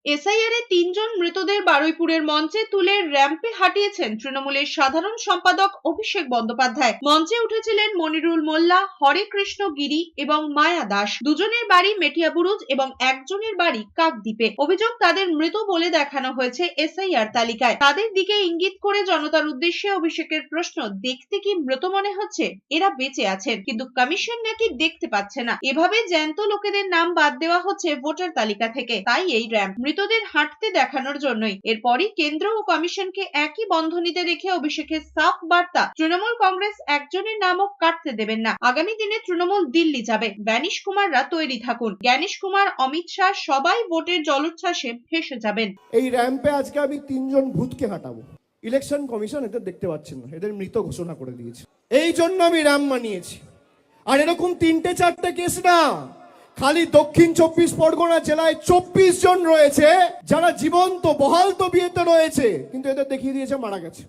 SIR এ ৩ জন মৃতদের বারুইপুরের মঞ্চে তুলে র্যাম্পে হাঁটিয়েছেন তৃণমূলের সাধারণ সম্পাদক অভিষেক বন্দ্যোপাধ্যায়। মঞ্চে উঠেছিলেন মনিরুল মোল্লা, হরে কৃষ্ণ গিরি এবং মায়া দাস। দুজনের বাড়ি মেটিয়াবুরুজ এবং একজনের বাড়ি কাকদ্বীপে। অভিযোগ, তাদের মৃত বলে দেখানো হয়েছে এসআইআর তালিকায়। তাদের দিকে ইঙ্গিত করে জনতার উদ্দেশ্যে অভিষেকের প্রশ্ন, দেখতে কি মৃত মনে হচ্ছে? এরা বেঁচে আছেন, কিন্তু কমিশন নাকি দেখতে পাচ্ছে না। এভাবে জ্যান্ত লোকেদের নাম বাদ দেওয়া হচ্ছে ভোটার তালিকা থেকে। তাই এই র্যাম্প মৃতদের হাঁটতে দেখানোর জন্যই। এরপরই কেন্দ্র ও কমিশনকে একই বন্ধনীতে রেখে অভিষেকের সাফ বার্তা, তৃণমূল কংগ্রেস একজনের নামও কাটতে দেবেন না। আগামী দিনে তৃণমূল দিল্লি যাবে, জ্ঞানীশ কুমাররা তৈরি থাকুন। জ্ঞানীশ কুমার, অমিত শাহ সবাই ভোটের জলোচ্ছ্বাসে ভেসে যাবেন। এই র্যাম্পে আজকে আমি 3 জন ভূতকে হাঁটাবো। ইলেকশন কমিশন এদের দেখতে পাচ্ছেন না, এদের মৃত ঘোষণা করে দিয়েছে। এই জন্য আমি র্যাম্প বানিয়েছি। আর এরকম 3-4টে কেস না, খালি দক্ষিণ 24 পরগনা জেলায় 24 জন রয়েছে যারা জীবন্ত বহাল তবিয়তে রয়েছে, কিন্তু এদের দেখিয়ে দিয়েছে মারা গেছে।